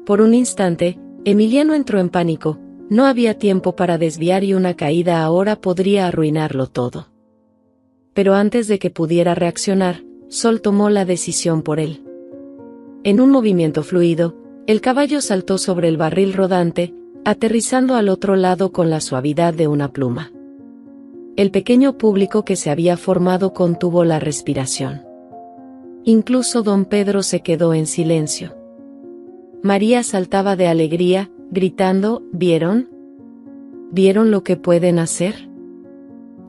Por un instante, Emiliano entró en pánico, no había tiempo para desviar y una caída ahora podría arruinarlo todo. Pero antes de que pudiera reaccionar, Sol tomó la decisión por él. En un movimiento fluido, el caballo saltó sobre el barril rodante, aterrizando al otro lado con la suavidad de una pluma. El pequeño público que se había formado contuvo la respiración. Incluso don Pedro se quedó en silencio. María saltaba de alegría, gritando, ¿vieron? ¿Vieron lo que pueden hacer?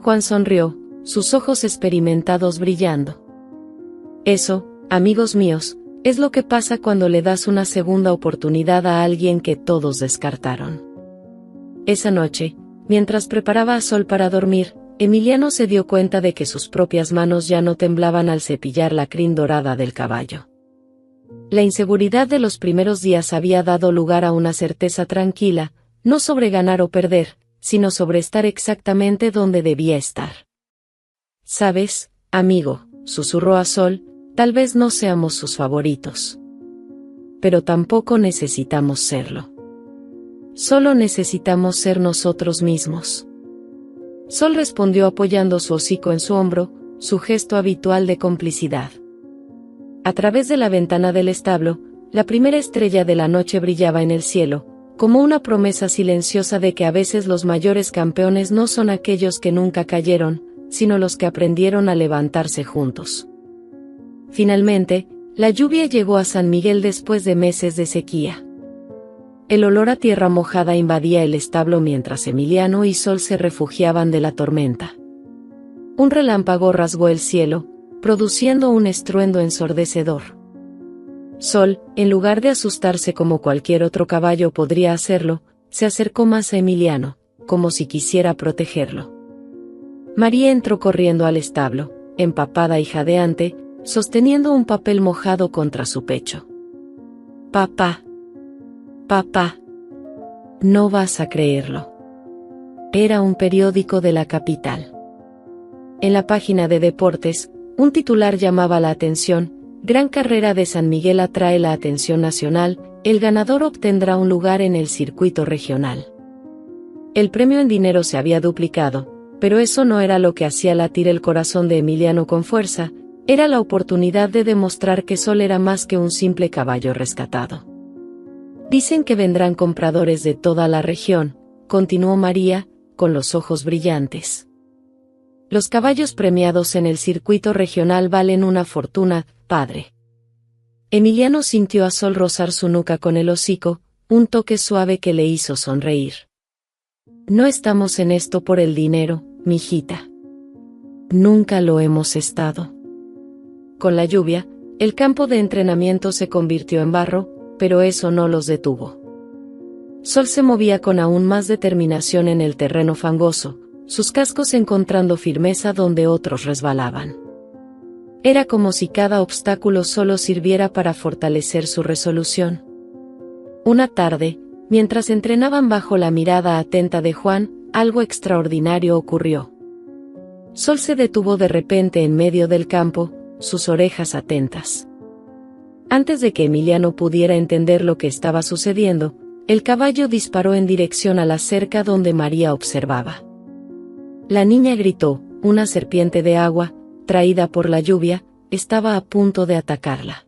Juan sonrió, sus ojos experimentados brillando. Eso, amigos míos, es lo que pasa cuando le das una segunda oportunidad a alguien que todos descartaron. Esa noche, mientras preparaba a Sol para dormir, Emiliano se dio cuenta de que sus propias manos ya no temblaban al cepillar la crin dorada del caballo. La inseguridad de los primeros días había dado lugar a una certeza tranquila, no sobre ganar o perder, sino sobre estar exactamente donde debía estar. «¿Sabes, amigo?», susurró a Sol, «tal vez no seamos sus favoritos. Pero tampoco necesitamos serlo. Solo necesitamos ser nosotros mismos». Sol respondió apoyando su hocico en su hombro, su gesto habitual de complicidad. A través de la ventana del establo, la primera estrella de la noche brillaba en el cielo, como una promesa silenciosa de que a veces los mayores campeones no son aquellos que nunca cayeron, sino los que aprendieron a levantarse juntos. Finalmente, la lluvia llegó a San Miguel después de meses de sequía. El olor a tierra mojada invadía el establo mientras Emiliano y Sol se refugiaban de la tormenta. Un relámpago rasgó el cielo, produciendo un estruendo ensordecedor. Sol, en lugar de asustarse como cualquier otro caballo podría hacerlo, se acercó más a Emiliano, como si quisiera protegerlo. María entró corriendo al establo, empapada y jadeante, sosteniendo un papel mojado contra su pecho. «Papá. Papá. No vas a creerlo». Era un periódico de la capital. En la página de deportes, un titular llamaba la atención: «Gran carrera de San Miguel atrae la atención nacional, el ganador obtendrá un lugar en el circuito regional». El premio en dinero se había duplicado, pero eso no era lo que hacía latir el corazón de Emiliano con fuerza, era la oportunidad de demostrar que Sol era más que un simple caballo rescatado. «Dicen que vendrán compradores de toda la región», continuó María, con los ojos brillantes. Los caballos premiados en el circuito regional valen una fortuna, padre. Emiliano sintió a Sol rozar su nuca con el hocico, un toque suave que le hizo sonreír. No estamos en esto por el dinero, mijita. Nunca lo hemos estado. Con la lluvia, el campo de entrenamiento se convirtió en barro, pero eso no los detuvo. Sol se movía con aún más determinación en el terreno fangoso, sus cascos encontrando firmeza donde otros resbalaban. Era como si cada obstáculo solo sirviera para fortalecer su resolución. Una tarde, mientras entrenaban bajo la mirada atenta de Juan, algo extraordinario ocurrió. Sol se detuvo de repente en medio del campo, sus orejas atentas. Antes de que Emiliano pudiera entender lo que estaba sucediendo, el caballo disparó en dirección a la cerca donde María observaba. La niña gritó, una serpiente de agua, traída por la lluvia, estaba a punto de atacarla.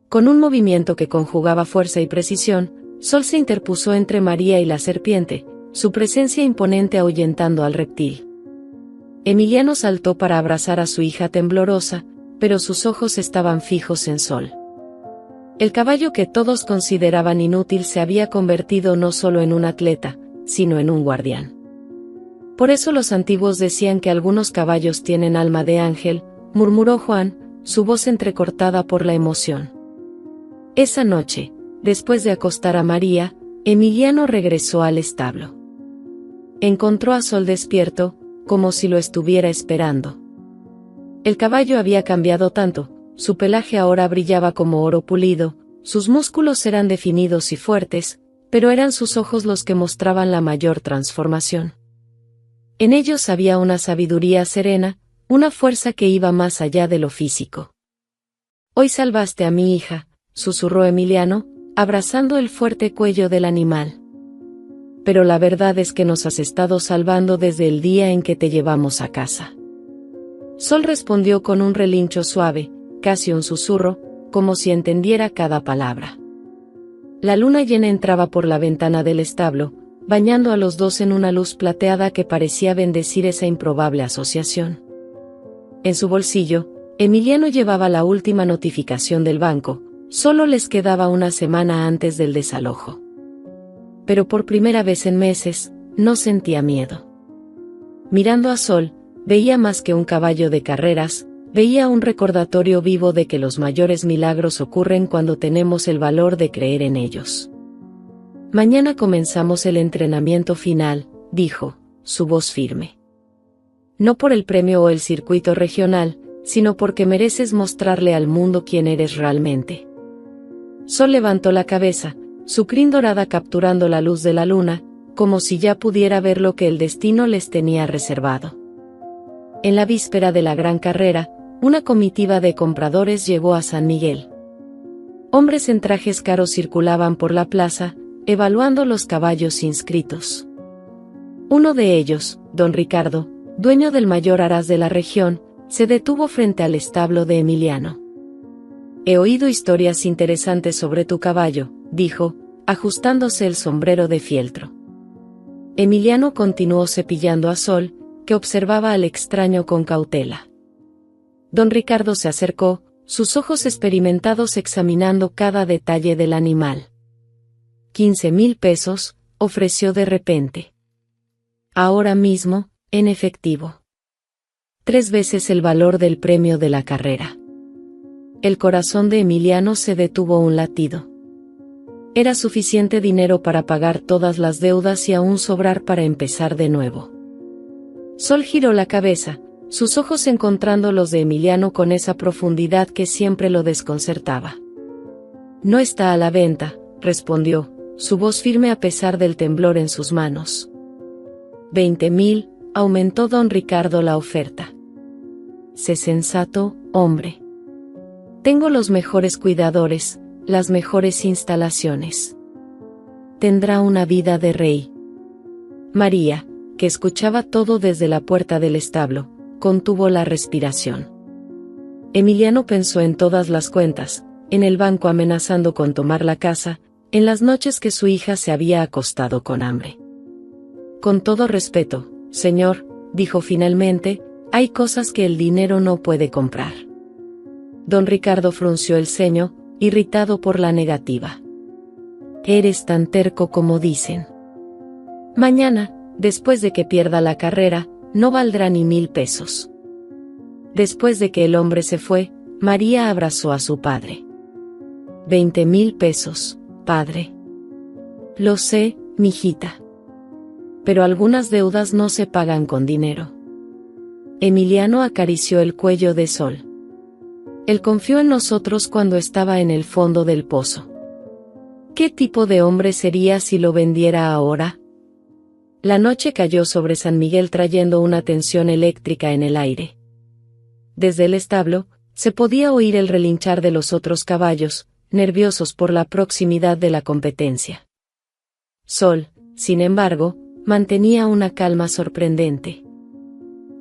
Con un movimiento que conjugaba fuerza y precisión, Sol se interpuso entre María y la serpiente, su presencia imponente ahuyentando al reptil. Emiliano saltó para abrazar a su hija temblorosa, pero sus ojos estaban fijos en Sol. El caballo que todos consideraban inútil se había convertido no solo en un atleta, sino en un guardián. Por eso los antiguos decían que algunos caballos tienen alma de ángel, murmuró Juan, su voz entrecortada por la emoción. Esa noche, después de acostar a María, Emiliano regresó al establo. Encontró a Sol despierto, como si lo estuviera esperando. El caballo había cambiado tanto, su pelaje ahora brillaba como oro pulido, sus músculos eran definidos y fuertes, pero eran sus ojos los que mostraban la mayor transformación. En ellos había una sabiduría serena, una fuerza que iba más allá de lo físico. Hoy salvaste a mi hija, susurró Emiliano, abrazando el fuerte cuello del animal. Pero la verdad es que nos has estado salvando desde el día en que te llevamos a casa. Sol respondió con un relincho suave, casi un susurro, como si entendiera cada palabra. La luna llena entraba por la ventana del establo, bañando a los dos en una luz plateada que parecía bendecir esa improbable asociación. En su bolsillo, Emiliano llevaba la última notificación del banco, solo les quedaba una semana antes del desalojo. Pero por primera vez en meses, no sentía miedo. Mirando a Sol, veía más que un caballo de carreras, veía un recordatorio vivo de que los mayores milagros ocurren cuando tenemos el valor de creer en ellos. Mañana comenzamos el entrenamiento final, dijo, su voz firme. No por el premio o el circuito regional, sino porque mereces mostrarle al mundo quién eres realmente. Sol levantó la cabeza, su crin dorada capturando la luz de la luna, como si ya pudiera ver lo que el destino les tenía reservado. En la víspera de la gran carrera, una comitiva de compradores llegó a San Miguel. Hombres en trajes caros circulaban por la plaza, evaluando los caballos inscritos. Uno de ellos, don Ricardo, dueño del mayor araz de la región, se detuvo frente al establo de Emiliano. He oído historias interesantes sobre tu caballo, dijo, ajustándose el sombrero de fieltro. Emiliano continuó cepillando a Sol, que observaba al extraño con cautela. Don Ricardo se acercó, sus ojos experimentados examinando cada detalle del animal. 15,000 pesos, ofreció de repente. Ahora mismo, en efectivo. 3 veces el valor del premio de la carrera. El corazón de Emiliano se detuvo un latido. Era suficiente dinero para pagar todas las deudas y aún sobrar para empezar de nuevo. Sol giró la cabeza, sus ojos encontrando los de Emiliano con esa profundidad que siempre lo desconcertaba. No está a la venta, respondió, su voz firme a pesar del temblor en sus manos. 20,000, aumentó don Ricardo la oferta. Sé sensato, hombre. Tengo los mejores cuidadores, las mejores instalaciones. Tendrá una vida de rey. María, que escuchaba todo desde la puerta del establo, contuvo la respiración. Emiliano pensó en todas las cuentas, en el banco amenazando con tomar la casa, en las noches que su hija se había acostado con hambre. Con todo respeto, señor, dijo finalmente, hay cosas que el dinero no puede comprar. Don Ricardo frunció el ceño, irritado por la negativa. Eres tan terco como dicen. Mañana, después de que pierda la carrera, no valdrá ni 1000 pesos. Después de que el hombre se fue, María abrazó a su padre. 20.000 pesos, padre. Lo sé, mijita. Pero algunas deudas no se pagan con dinero. Emiliano acarició el cuello de Sol. Él confió en nosotros cuando estaba en el fondo del pozo. ¿Qué tipo de hombre sería si lo vendiera ahora? La noche cayó sobre San Miguel trayendo una tensión eléctrica en el aire. Desde el establo, se podía oír el relinchar de los otros caballos, nerviosos por la proximidad de la competencia. Sol, sin embargo, mantenía una calma sorprendente.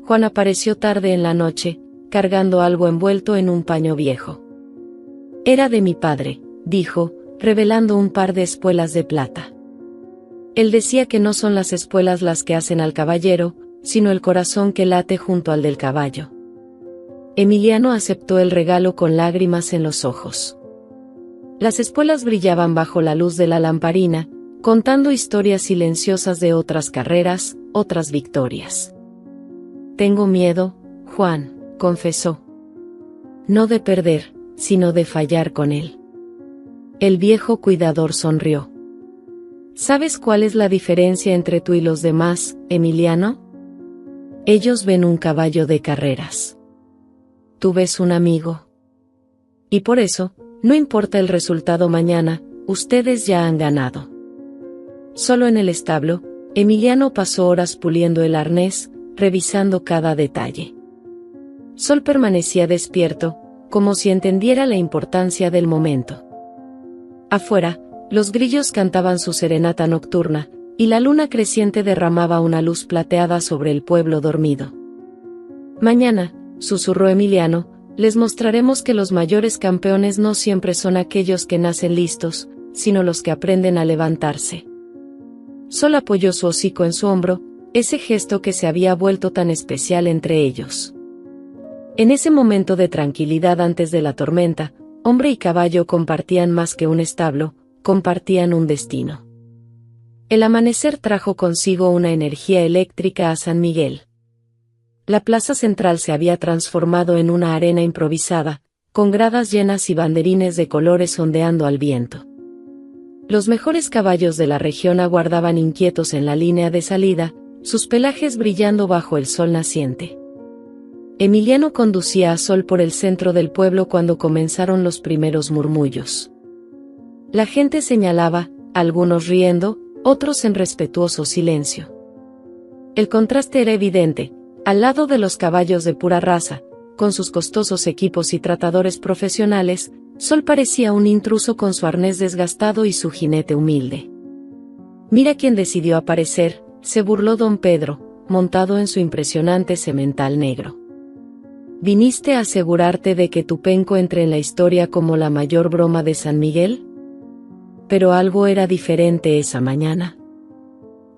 Juan apareció tarde en la noche, cargando algo envuelto en un paño viejo. Era de mi padre, dijo, revelando un par de espuelas de plata. Él decía que no son las espuelas las que hacen al caballero, sino el corazón que late junto al del caballo. Emiliano aceptó el regalo con lágrimas en los ojos. Las espuelas brillaban bajo la luz de la lamparina, contando historias silenciosas de otras carreras, otras victorias. Tengo miedo, Juan, confesó. No de perder, sino de fallar con él. El viejo cuidador sonrió. ¿Sabes cuál es la diferencia entre tú y los demás, Emiliano? Ellos ven un caballo de carreras. Tú ves un amigo. Y por eso, no importa el resultado mañana, ustedes ya han ganado. Solo en el establo, Emiliano pasó horas puliendo el arnés, revisando cada detalle. Sol permanecía despierto, como si entendiera la importancia del momento. Afuera, los grillos cantaban su serenata nocturna, y la luna creciente derramaba una luz plateada sobre el pueblo dormido. Mañana, susurró Emiliano, les mostraremos que los mayores campeones no siempre son aquellos que nacen listos, sino los que aprenden a levantarse. Sol apoyó su hocico en su hombro, ese gesto que se había vuelto tan especial entre ellos. En ese momento de tranquilidad antes de la tormenta, hombre y caballo compartían más que un establo, compartían un destino. El amanecer trajo consigo una energía eléctrica a San Miguel. La plaza central se había transformado en una arena improvisada, con gradas llenas y banderines de colores ondeando al viento. Los mejores caballos de la región aguardaban inquietos en la línea de salida, sus pelajes brillando bajo el sol naciente. Emiliano conducía a Sol por el centro del pueblo cuando comenzaron los primeros murmullos. La gente señalaba, algunos riendo, otros en respetuoso silencio. El contraste era evidente, al lado de los caballos de pura raza, con sus costosos equipos y tratadores profesionales, Sol parecía un intruso con su arnés desgastado y su jinete humilde. Mira quién decidió aparecer, se burló don Pedro, montado en su impresionante semental negro. ¿Viniste a asegurarte de que tu penco entre en la historia como la mayor broma de San Miguel? Pero algo era diferente esa mañana.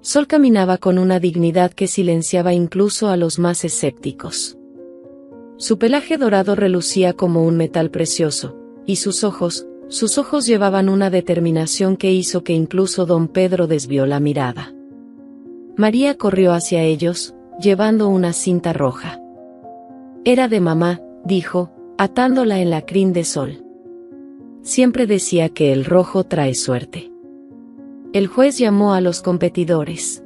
Sol caminaba con una dignidad que silenciaba incluso a los más escépticos. Su pelaje dorado relucía como un metal precioso, y sus ojos llevaban una determinación que hizo que incluso don Pedro desvió la mirada. María corrió hacia ellos, llevando una cinta roja. Era de mamá, dijo, atándola en la crin de Sol. Siempre decía que el rojo trae suerte. El juez llamó a los competidores.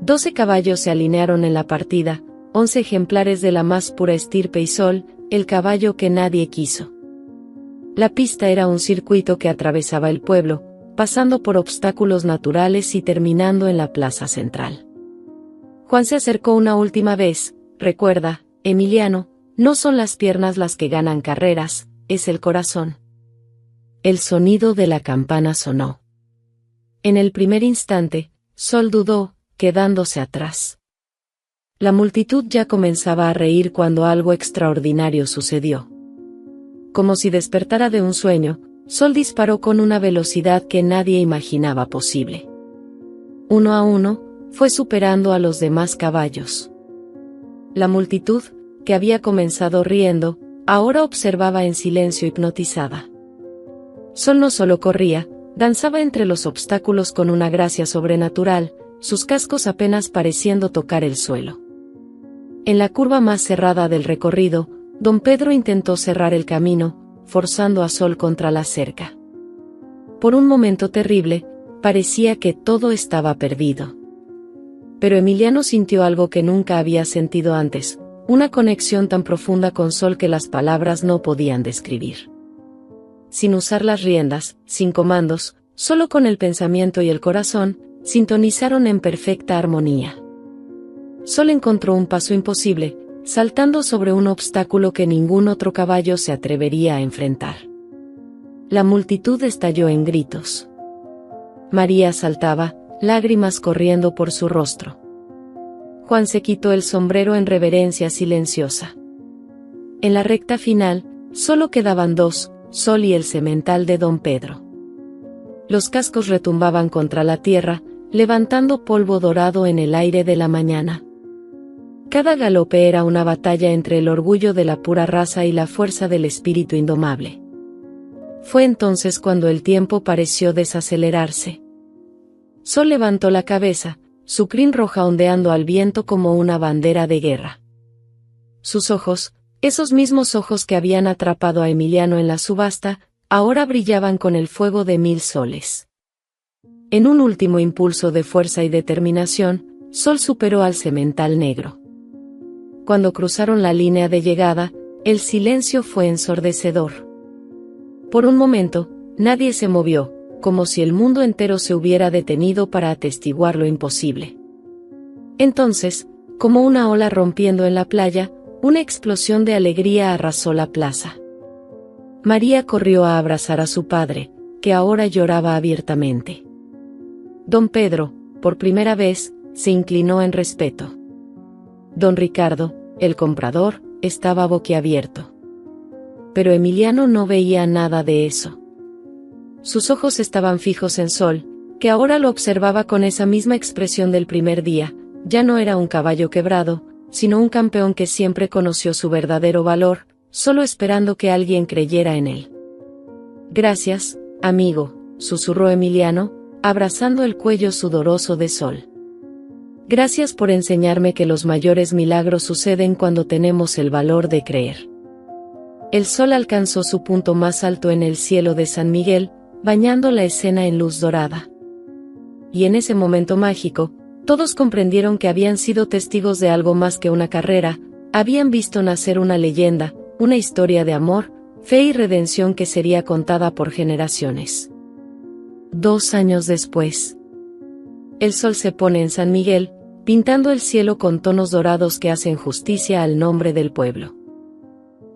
12 caballos se alinearon en la partida, 11 ejemplares de la más pura estirpe y Sol, el caballo que nadie quiso. La pista era un circuito que atravesaba el pueblo, pasando por obstáculos naturales y terminando en la plaza central. Juan se acercó una última vez, recuerda, Emiliano, no son las piernas las que ganan carreras, es el corazón. El sonido de la campana sonó. En el primer instante, Sol dudó, quedándose atrás. La multitud ya comenzaba a reír cuando algo extraordinario sucedió. Como si despertara de un sueño, Sol disparó con una velocidad que nadie imaginaba posible. Uno a uno, fue superando a los demás caballos. La multitud, que había comenzado riendo, ahora observaba en silencio hipnotizada. Sol no solo corría, danzaba entre los obstáculos con una gracia sobrenatural, sus cascos apenas pareciendo tocar el suelo. En la curva más cerrada del recorrido, don Pedro intentó cerrar el camino, forzando a Sol contra la cerca. Por un momento terrible, parecía que todo estaba perdido. Pero Emiliano sintió algo que nunca había sentido antes, una conexión tan profunda con Sol que las palabras no podían describir. Sin usar las riendas, sin comandos, solo con el pensamiento y el corazón, sintonizaron en perfecta armonía. Sol encontró un paso imposible, saltando sobre un obstáculo que ningún otro caballo se atrevería a enfrentar. La multitud estalló en gritos. María saltaba, lágrimas corriendo por su rostro. Juan se quitó el sombrero en reverencia silenciosa. En la recta final, solo quedaban dos, Sol y el semental de don Pedro. Los cascos retumbaban contra la tierra, levantando polvo dorado en el aire de la mañana. Cada galope era una batalla entre el orgullo de la pura raza y la fuerza del espíritu indomable. Fue entonces cuando el tiempo pareció desacelerarse. Sol levantó la cabeza, su crin roja ondeando al viento como una bandera de guerra. Sus ojos, esos mismos ojos que habían atrapado a Emiliano en la subasta, ahora brillaban con el fuego de 1000 soles. En un último impulso de fuerza y determinación, Sol superó al semental negro. Cuando cruzaron la línea de llegada, el silencio fue ensordecedor. Por un momento, nadie se movió, como si el mundo entero se hubiera detenido para atestiguar lo imposible. Entonces, como una ola rompiendo en la playa, una explosión de alegría arrasó la plaza. María corrió a abrazar a su padre, que ahora lloraba abiertamente. Don Pedro, por primera vez, se inclinó en respeto. Don Ricardo, el comprador, estaba boquiabierto. Pero Emiliano no veía nada de eso. Sus ojos estaban fijos en Sol, que ahora lo observaba con esa misma expresión del primer día. Ya no era un caballo quebrado, sino un campeón que siempre conoció su verdadero valor, solo esperando que alguien creyera en él. Gracias, amigo, susurró Emiliano, abrazando el cuello sudoroso de Sol. Gracias por enseñarme que los mayores milagros suceden cuando tenemos el valor de creer. El sol alcanzó su punto más alto en el cielo de San Miguel, bañando la escena en luz dorada. Y en ese momento mágico, todos comprendieron que habían sido testigos de algo más que una carrera, habían visto nacer una leyenda, una historia de amor, fe y redención que sería contada por generaciones. 2 años después. El sol se pone en San Miguel, pintando el cielo con tonos dorados que hacen justicia al nombre del pueblo.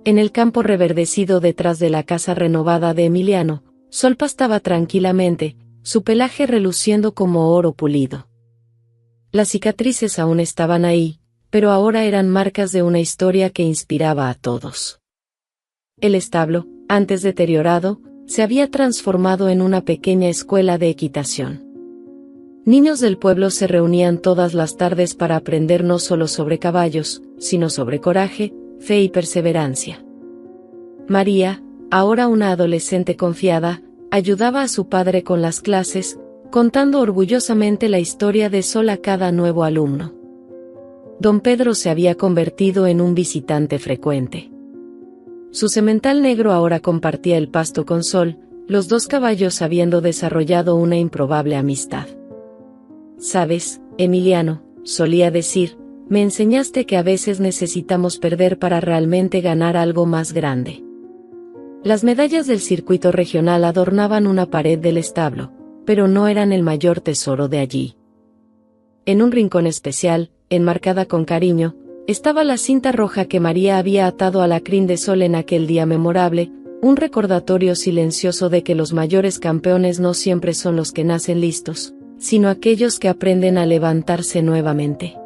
En el campo reverdecido detrás de la casa renovada de Emiliano, Sol pastaba tranquilamente, su pelaje reluciendo como oro pulido. Las cicatrices aún estaban ahí, pero ahora eran marcas de una historia que inspiraba a todos. El establo, antes deteriorado, se había transformado en una pequeña escuela de equitación. Niños del pueblo se reunían todas las tardes para aprender no solo sobre caballos, sino sobre coraje, fe y perseverancia. María, ahora una adolescente confiada, ayudaba a su padre con las clases, contando orgullosamente la historia de Sol a cada nuevo alumno. Don Pedro se había convertido en un visitante frecuente. Su semental negro ahora compartía el pasto con Sol, los 2 caballos habiendo desarrollado una improbable amistad. «Sabes, Emiliano», solía decir, «me enseñaste que a veces necesitamos perder para realmente ganar algo más grande». Las medallas del circuito regional adornaban una pared del establo, pero no eran el mayor tesoro de allí. En un rincón especial, enmarcada con cariño, estaba la cinta roja que María había atado a la crin de Sol en aquel día memorable, un recordatorio silencioso de que los mayores campeones no siempre son los que nacen listos, sino aquellos que aprenden a levantarse nuevamente.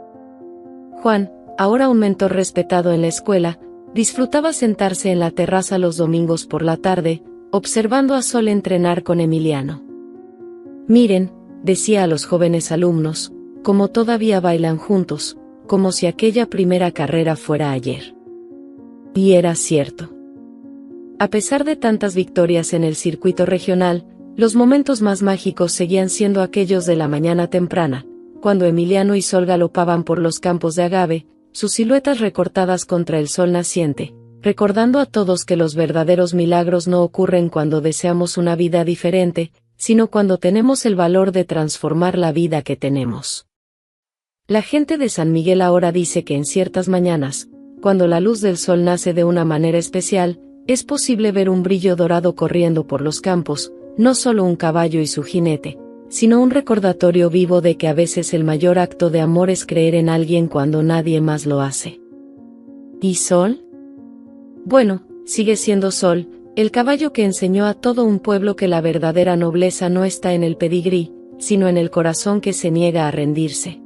Juan, ahora un mentor respetado en la escuela, disfrutaba sentarse en la terraza los domingos por la tarde, observando a Sol entrenar con Emiliano. «Miren», decía a los jóvenes alumnos, «cómo todavía bailan juntos, como si aquella primera carrera fuera ayer. Y era cierto. A pesar de tantas victorias en el circuito regional, los momentos más mágicos seguían siendo aquellos de la mañana temprana, cuando Emiliano y Sol galopaban por los campos de agave, sus siluetas recortadas contra el sol naciente, recordando a todos que los verdaderos milagros no ocurren cuando deseamos una vida diferente, sino cuando tenemos el valor de transformar la vida que tenemos. La gente de San Miguel ahora dice que en ciertas mañanas, cuando la luz del sol nace de una manera especial, es posible ver un brillo dorado corriendo por los campos, no solo un caballo y su jinete, sino un recordatorio vivo de que a veces el mayor acto de amor es creer en alguien cuando nadie más lo hace. ¿Y Sol? Bueno, sigue siendo Sol, el caballo que enseñó a todo un pueblo que la verdadera nobleza no está en el pedigrí, sino en el corazón que se niega a rendirse.